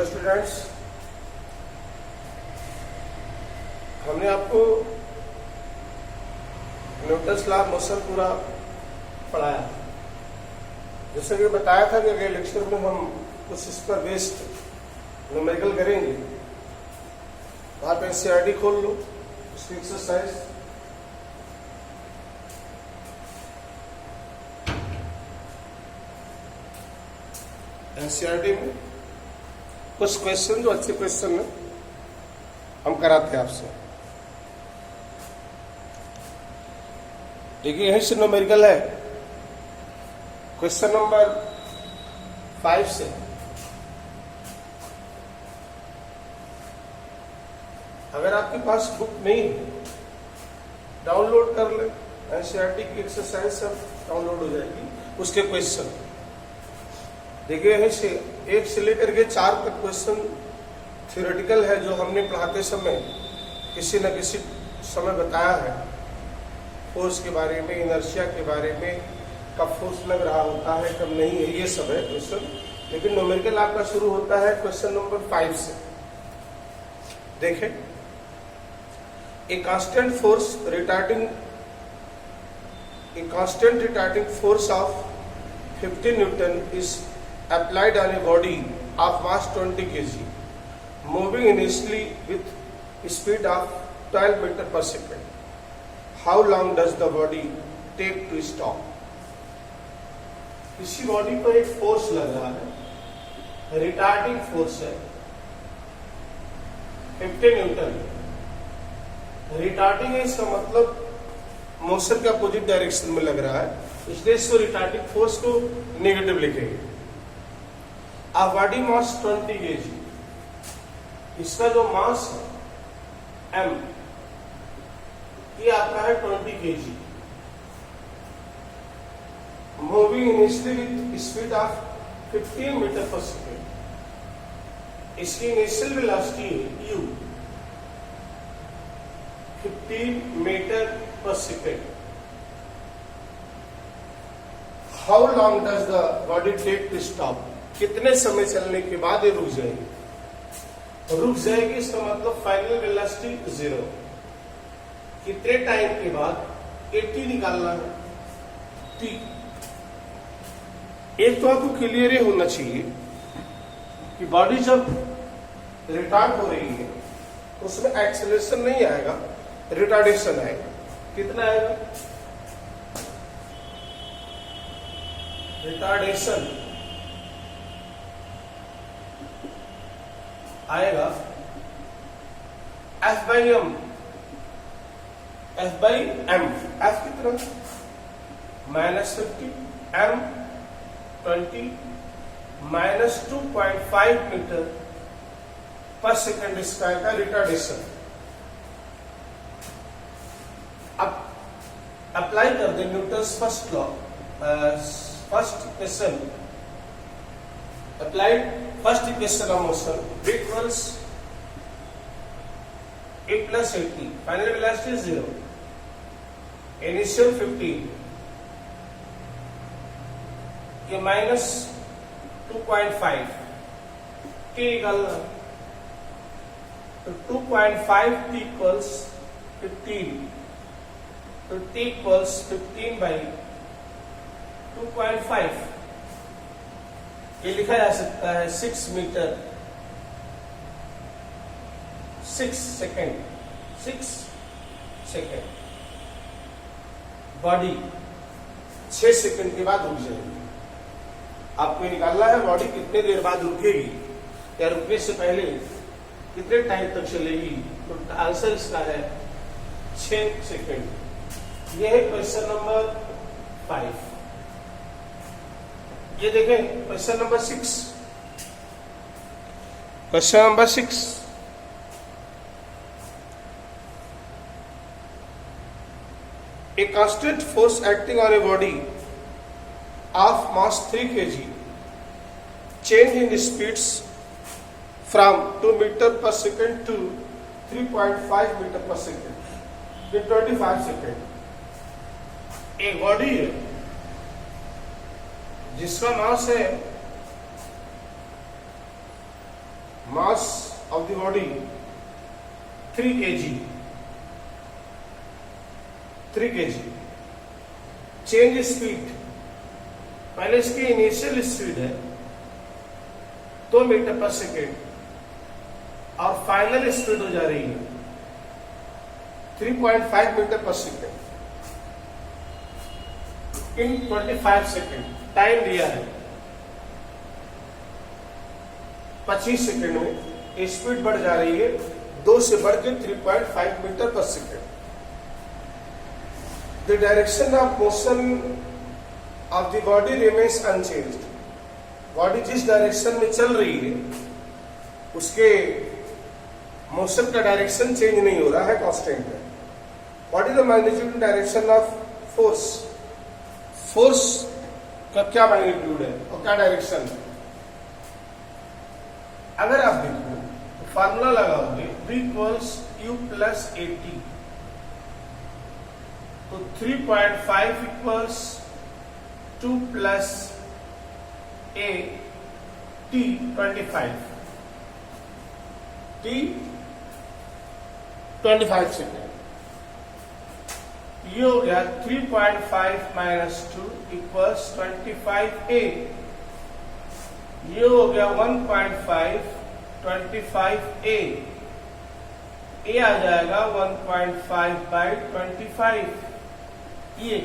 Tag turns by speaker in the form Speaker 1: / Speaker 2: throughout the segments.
Speaker 1: Hello students, हमने आपको Newton's law of motion पूरा पढ़ाया। जैसे कि बताया था कि अगले लेक्चर में हम कुछ इस पर बेस्ड न्यूमेरिकल करेंगे। तो आप एनसीईआरटी खोल लो, उसकी एक्सरसाइज एनसीईआरटी में कुछ क्वेश्चन जो अच्छे क्वेश्चन है हम कराते हैं आपसे। देखिए यही से न्यूमेरिकल है, क्वेश्चन नंबर 5 से। अगर आपके पास बुक नहीं है डाउनलोड कर ले, एनसीईआरटी की एक्सरसाइज सब डाउनलोड हो जाएगी, उसके क्वेश्चन देखिए यहीं से 1 से लेकर के 4 तक क्वेश्चन थ्योरेटिकल है, जो हमने पढ़ाते समय किसी न किसी समय बताया है। फोर्स के बारे में, इनर्शिया के बारे में, कब फोर्स लग रहा होता है कब नहीं है, ये सब है क्वेश्चन। लेकिन न्यूमेरिकल आपका शुरू होता है क्वेश्चन नंबर 5 से। देखें, a constant retarding force of 50 Newton is applied on a body of mass 20 kg, moving initially with speed of 12 meter per second. How long does the body take to stop? इसी body पर एक force लग रहा है, retarding force है 50 Newton. Retarding है, इसका मतलब मोशन के अपोजिट डायरेक्शन में लग रहा है, इसलिए इसको रिटार्डिंग फोर्स को नेगेटिव लिखेंगे। A body mass 20 kg, इसका जो मास है m, ये आता है 20 kg। Moving initially with speed of 15 metre per second. इसकी इनिशियल वेलोसिटी है u, 15 metre per second. How long does the body take to stop? कितने समय चलने के बाद ये रुक जाएगी? रुक जाएगी, इसका मतलब फाइनल वेलोसिटी 0। कितने टाइम के बाद? 80 निकालना है, t। एक तो आपको क्लियर ही होना चाहिए कि बॉडी जब रिटार्ड हो रही है उसमें एक्सेलरेशन नहीं आएगा, रिटार्डेशन आएगा। कितना आएगा? रिटार्डेशन आएगा F by m, F by m. F कितना? -50, M 20, -2.5 मीटर पर सेकेंड इसका आएगा रिटार्डेशन। अब अप्लाई कर दे Newton's first law, first equation. Applied first equation of motion, V equals A plus 80, final velocity 0, initial 15, ये -2.5, t निकालना। तो 2.5 t equals 15, तो t इक्वल्स 15 बाई 2.5। ये लिखा जा सकता है 6 metre 6 second, 6 second. Body 6 second के बाद रुक जाएगी। आपको निकालना है बॉडी कितने देर बाद रुकेगी या रुकने से पहले कितने टाइम तक चलेगी। तो आंसर इसका है 6 सेकेंड। यह है क्वेश्चन नंबर 5। ये देखें question number 6। Question number 6, a constant force acting on a body of mass 3 kg change in speeds from 2 metre per second to 3.5 metre per second in 25 second. एक body है जिसका mass है mass of the body 3 kg, 3 kg। Change speed, पहले इसकी initial speed है 2 metre per second और final speed हो जा रही है 3.5 metre per second in 25 second. Time दिया है 25 सेकेंड में स्पीड बढ़ जा रही है 2 से बढ़ के 3.5 metre per second. The direction of motion of the body remains unchanged. Body जिस डायरेक्शन में चल रही है उसके मोशन का डायरेक्शन चेंज नहीं हो रहा है, कांस्टेंट है। What is the magnitude direction of force? Force का क्या मैग्नीट्यूड है और क्या डायरेक्शन है? अगर आप देखो तो फार्मूला लगाओगे V equals U plus AT, तो 3.5 equals 2 plus A T 25 T 25 second. ये हो गया 3.5 माइनस 2 इक्वल्स 25A। ये हो गया 1.5 25A। ए आ जाएगा 1.5 बाई 25। ये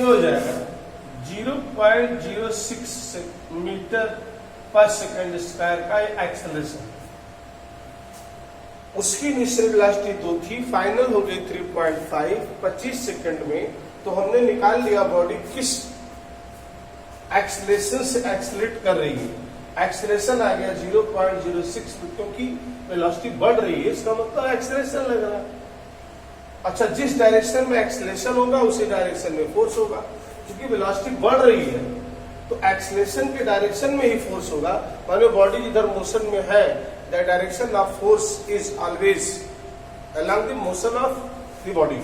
Speaker 1: हो जाएगा 0.06 मीटर पर सेकेंड स्क्वायर का एक्सेलरेशन। उसकी इनिशियल वेलोसिटी 2 थी, फाइनल हो गई 3.5 25 सेकंड में। तो हमने निकाल लिया बॉडी किस एक्सेलरेशन से एक्सेलरेट कर रही है। एक्सेलरेशन आ गया 0.06, क्योंकि वेलोसिटी बढ़ रही है इसका मतलब एक्सेलरेशन लग रहा है। अच्छा, जिस डायरेक्शन में एक्सेलरेशन होगा उसी डायरेक्शन में फोर्स होगा। क्योंकि वेलोसिटी बढ़ रही है तो एक्सेलरेशन के डायरेक्शन में ही फोर्स होगा। मानो बॉडी इधर मोशन में है, the direction of force is always along the motion of the body.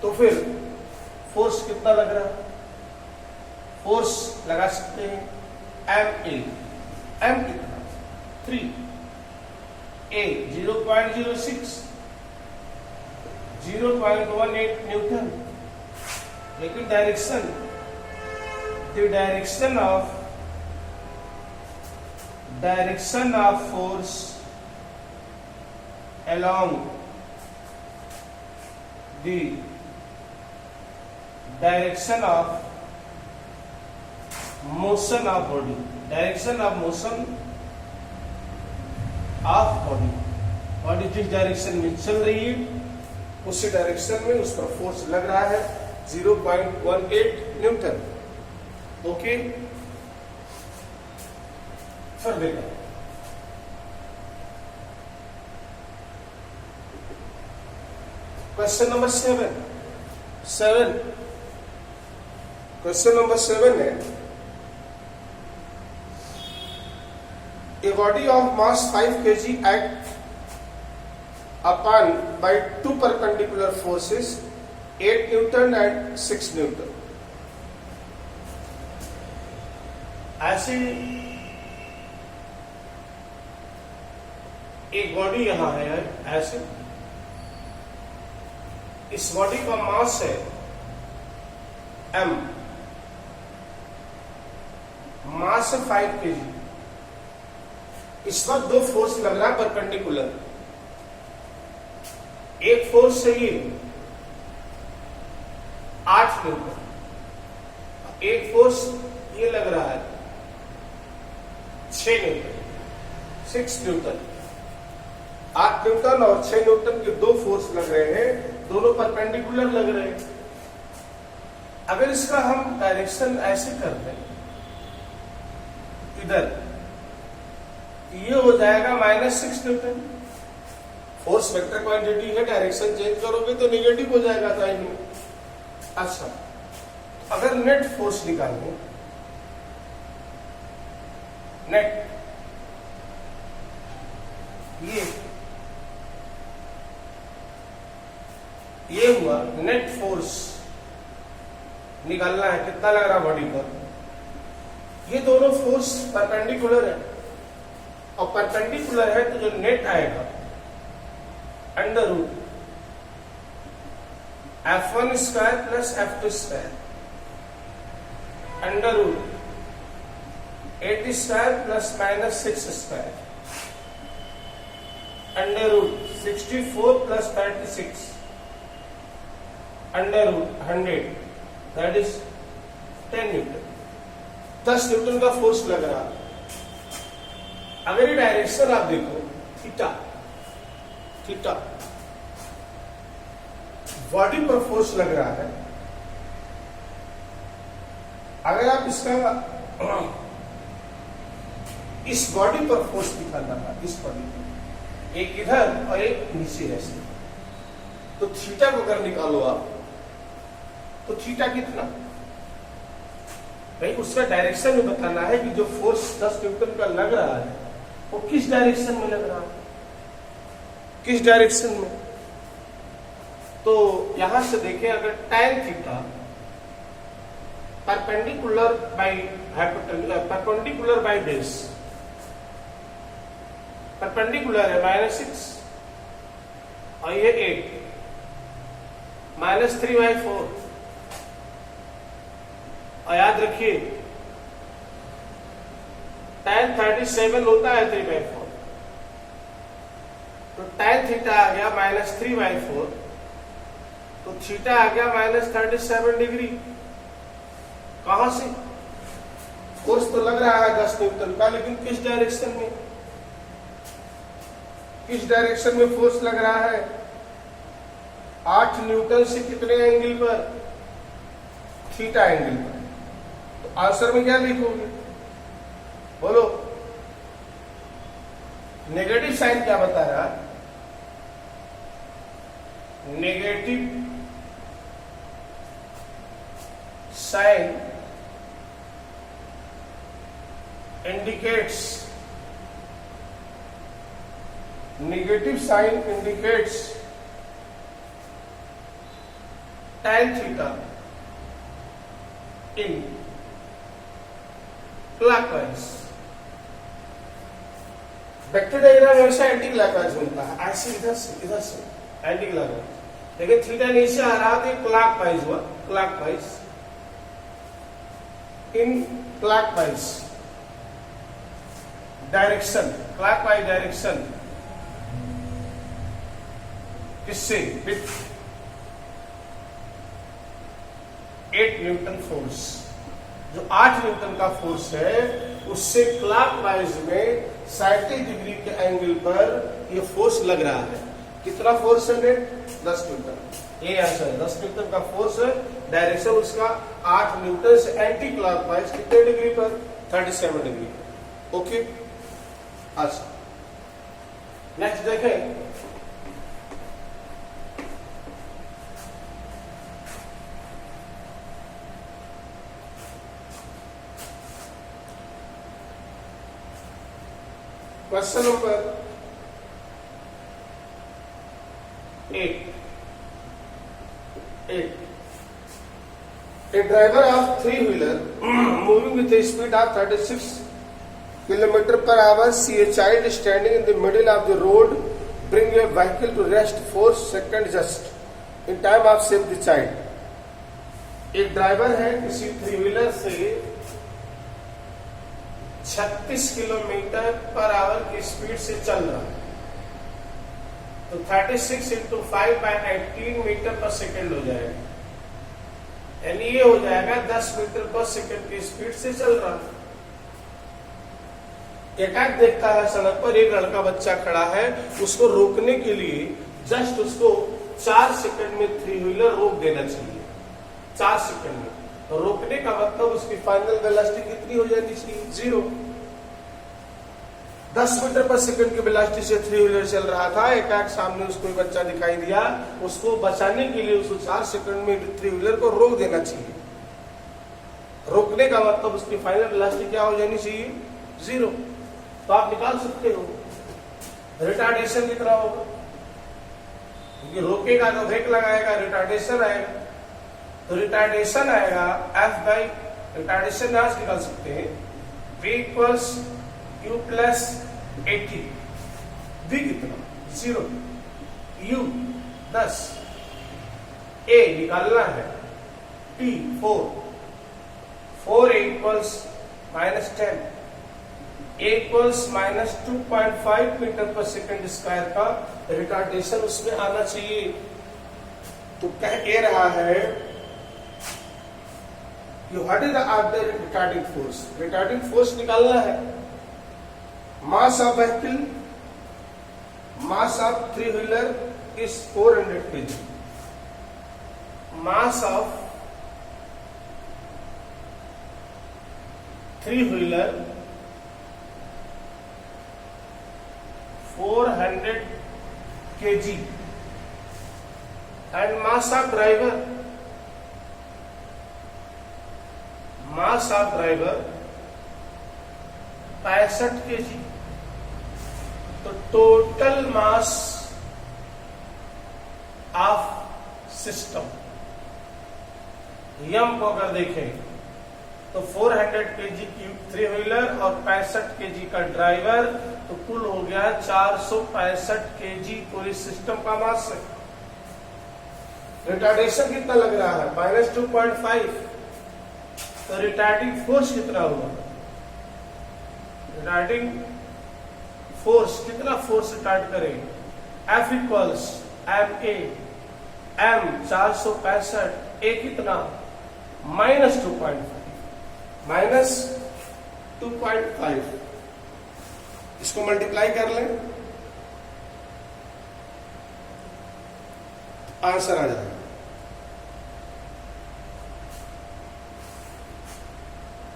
Speaker 1: तो फिर फोर्स कितना लग रहा है? फोर्स लगा सकते हैं MA। M कितना? 3। A 0.06, 0.18 newton. लेकिन direction, the direction of force along the direction of motion of body, direction of motion of body। Body जिस डायरेक्शन में चल रही है उसी डायरेक्शन में उस पर फोर्स लग रहा है 0.18 न्यूटन। ओके, फिर देखा क्वेश्चन नंबर 7। क्वेश्चन नंबर 7 है, a body of mass 5 kg act upon by 2 perpendicular forces 8 Newton and 6 Newton। ऐसे एक बॉडी यहां है, ऐसे इस बॉडी का मास है m, मास है 5 kg। इस वक्त 2 फोर्स लग रहा है परपेंडिकुलर। एक फोर्स है ये 8 न्यूटन, एक फोर्स ये लग रहा है 6 न्यूटन, 6 न्यूटन। 8 न्यूटन और 6 न्यूटन के 2 फोर्स लग रहे हैं, दोनों परपेंडिकुलर लग रहे हैं। अगर इसका हम डायरेक्शन ऐसे कर दें इधर, ये हो जाएगा -6 न्यूटन। फोर्स वेक्टर क्वांटिटी है, डायरेक्शन चेंज करोगे तो निगेटिव हो जाएगा साइन में। अच्छा, अगर नेट फोर्स निकालें, नेट ये हुआ नेट फोर्स निकालना है, कितना लग रहा बॉडी पर ये दोनों फोर्स परपेंडिकुलर है, और परपेंडिकुलर है तो जो नेट आएगा under root F1 square plus F2 square under root 8 square plus minus 6 square under root 64 plus 36 under root 100 that is 10 newton. 10 newton का फोर्स लग रहा है। अगर ये डायरेक्शन आप देखो थीटा, थीटा बॉडी पर फोर्स लग रहा है। अगर आप इसका इस बॉडी पर फोर्स निकालना है, इस बॉडी पर, एक इधर और एक नीचे ऐसे, तो थीटा को अगर निकालो आप तो थीटा कितना, भाई उसका डायरेक्शन में बताना है कि जो फोर्स 10 न्यूटन का लग रहा है वो किस डायरेक्शन में लग रहा है, किस डायरेक्शन में। तो यहां से देखें, अगर tan theta perpendicular by base, perpendicular है -6 और ये 8 -3/4, और याद रखिए tan 37 होता है 3/4, तो tan थीटा आ गया -3/4, तो थीटा आ गया -37 डिग्री। कहां से? फोर्स तो लग रहा है 10 न्यूटन का, लेकिन किस डायरेक्शन में, किस डायरेक्शन में फोर्स लग रहा है? 8 न्यूटन से कितने एंगल पर? थीटा एंगल पर। तो आंसर में क्या लिखोगे, बोलो। नेगेटिव साइन क्या बता रहा है? Negative sign indicates, negative sign indicates tan theta in clockwise। Vector diagram ऐसा एंटी क्लॉकवाइज बनता है, ऐसे इधर से एंटी क्लॉकवाइज, लेकिन थीटा नीचे आ रहा तो क्लॉकवाइज हुआ, clockwise in clockwise direction, clockwise direction किससे? With 8 newton force. जो 8 न्यूटन का फोर्स है उससे क्लॉकवाइज में 37 डिग्री के एंगल पर ये फोर्स लग रहा है। कितना फोर्स है नेट? 10 न्यूटन। ये आंसर है, 10 न्यूटन का फोर्स है, डायरेक्शन उसका 8 न्यूटन से एंटी क्लॉकवाइज कितने डिग्री पर? 37 डिग्री पर। ओके, अच्छा नेक्स्ट देखें। Question number 8। A driver of 3-wheeler moving with a speed of 36 km/h see a child standing in the middle of the road, bring a vehicle to rest 4 seconds just in time of save the child। एक driver है किसी 3-व्हीलर से 36 km/h की speed से चल रहा है, तो 36 × 5/18 मीटर पर सेकेंड हो जाएगा, यानी ये हो जाएगा 10 मीटर पर सेकेंड की स्पीड से चल रहा है। एकाएक देखता है सड़क पर एक लड़का बच्चा खड़ा है, उसको रोकने के लिए जस्ट उसको 4 सेकंड में 3-व्हीलर रोक देना चाहिए, 4 सेकंड में। तो रोकने का मतलब उसकी फाइनल वेलोसिटी कितनी हो जानी चाहिए? 0। 10 मीटर पर सेकंड की वेलोसिटी से 3-व्हीलर चल रहा था, एकाएक सामने उसको बच्चा दिखाई दिया, उसको बचाने के लिए उसको 4 सेकंड में 3-व्हीलर को रोक देना चाहिए। रोकने का मतलब उसकी फाइनल वेलोसिटी क्या हो जानी चाहिए? 0। तो आप निकाल सकते हो रिटार्डेशन कितना होगा, क्योंकि रोकेगा तो ब्रेक लगाएगा, रिटार्डेशन आएगा, तो रिटार्डेशन आएगा F बाई, रिटार्डेशन यहां से निकाल सकते हैं v equals u plus 80, v कितना 0, u 10, a निकालना है, t 4, 4a equals -10, a equals -2.5 metre per second square का रिटार्डेशन उसमें आना चाहिए। तो कह ये रहा है कि what is the retarding force, retarding force निकालना है। Mass of vehicle, mass of three wheeler is 400 kg, mass of three wheeler 400 kg and mass of driver, mass of driver 65 kg। तो टोटल मास ऑफ सिस्टम यम को अगर देखें तो 400 kg की three wheeler और 65 kg का ड्राइवर, तो कुल हो गया 465 kg पूरी सिस्टम का मास है। रिटार्डेशन कितना लग रहा है -2.5, तो रिटार्डिंग फोर्स कितना हुआ, रिटार्डिंग फोर्स कितना फोर्स रिटार्ड करेंगे, F equals MA, M 465, A कितना -2.5, इसको मल्टीप्लाई कर लें, आंसर आ जाएगा।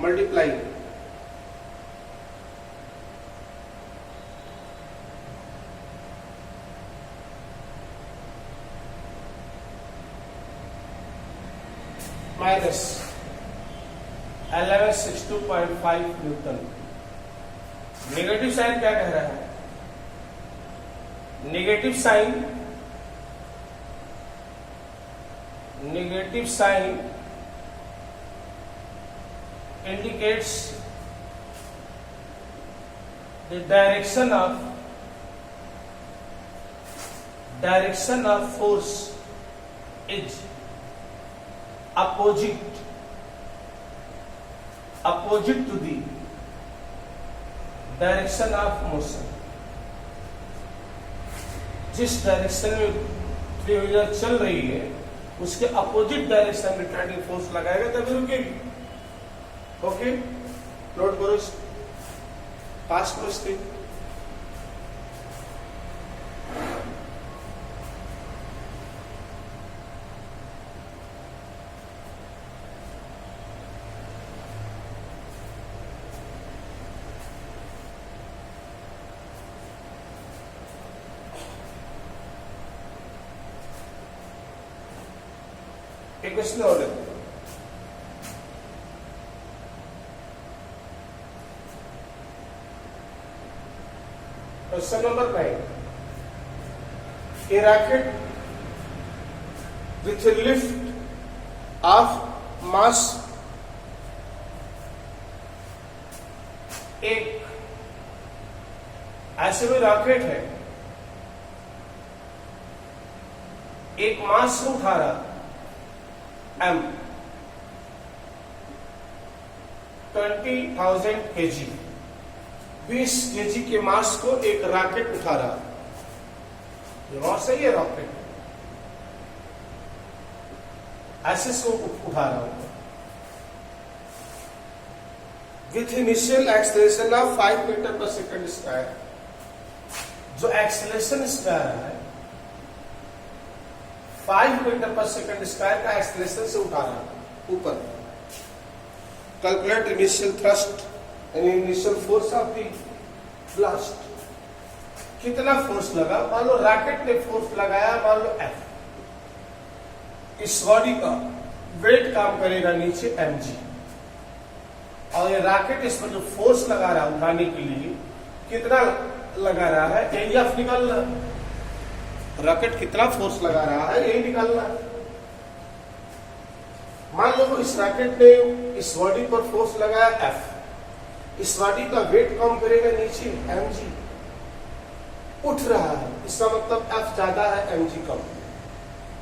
Speaker 1: Multiply minus 1162.5 newton. Negative sign क्या कह रहा है, negative sign indicates the direction of force is opposite to the direction of motion. जिस डायरेक्शन में थ्री व्हीलर चल रही है उसके अपोजिट डायरेक्शन में रिटार्डिंग फोर्स लगाएगा तभी रुकेगी। ओके, नोट करो, पास क्वेश्चन। एक क्वेश्चन और लेते हैं। Question number 9, a rocket with a lift of mass, एक ऐसे में रॉकेट है, एक मास को उठा रहा m 20,000 kg, 20 kg के मास को एक रॉकेट उठा रहा। ये बात सही है, रॉकेट ऐसे से उठा रहा हूं with initial acceleration of 5 metre per second square. जो एक्सेलरेशन इसमें आ रहा है 5 मीटर पर सेकंड स्क्वायर का एक्सेलरेशन से उठा रहा है ऊपर। कैलकुलेट इनिशियल थ्रस्ट यानी initial force of the blast. कितना फोर्स लगा, मान लो रॉकेट ने फोर्स लगाया, मान लो F, इस बॉडी का वेट काम करेगा नीचे mg, और ये रॉकेट इस पर जो फोर्स लगा रहा है उठाने के लिए कितना लगा रहा है, F निकालना। रॉकेट कितना फोर्स लगा रहा है यही निकालना। मान लो इस रॉकेट ने इस बॉडी पर फोर्स लगाया F, इस बॉडी का वेट कम करेगा नीचे mg, उठ रहा है, इसका मतलब F ज्यादा है mg come.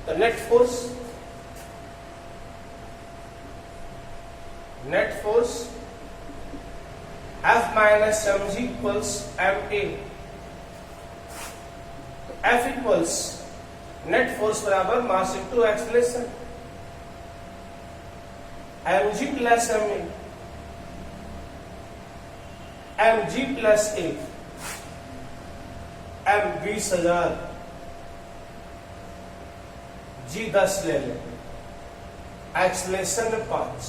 Speaker 1: The net force F minus mg equals ma। तो F इक्वल्स नेट फोर्स बराबर mass into acceleration, mg plus ma, mg plus a, m 20,000, g 10 ले लें, एक्सेलरेशन 5,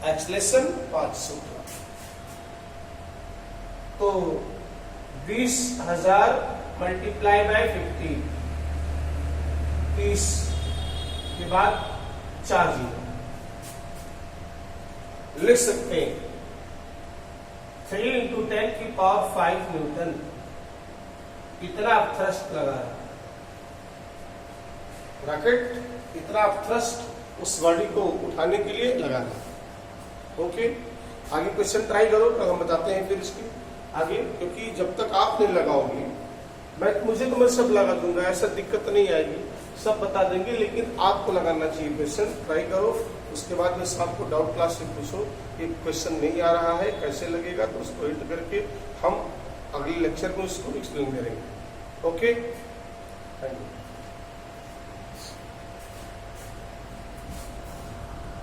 Speaker 1: एक्सेलरेशन 5 सूत्र। तो 20,000 मल्टीप्लाई बाय 50, 30 के बाद 4 जीरो, लिख सकते हैं 3 इंटू 10 की पावर 5 न्यूटन। इतना आप थ्रस्ट लगा है रॉकेट, इतना आप थ्रस्ट उस बॉडी को उठाने के लिए लगाना। ओके, आगे क्वेश्चन ट्राई करो, तो हम बताते हैं फिर इसके आगे, क्योंकि जब तक आप नहीं लगाओगे मुझे तो मैं सब लगा दूंगा, ऐसा दिक्कत नहीं आएगी, सब बता देंगे, लेकिन आपको लगाना चाहिए क्वेश्चन। ट्राई करो, उसके बाद में आपको डाउट क्लास से पूछो कि क्वेश्चन नहीं आ रहा है कैसे लगेगा, तो उसको हिट करके हम अगले लेक्चर में उसको एक्सप्लेन करेंगे। Okay, thank you.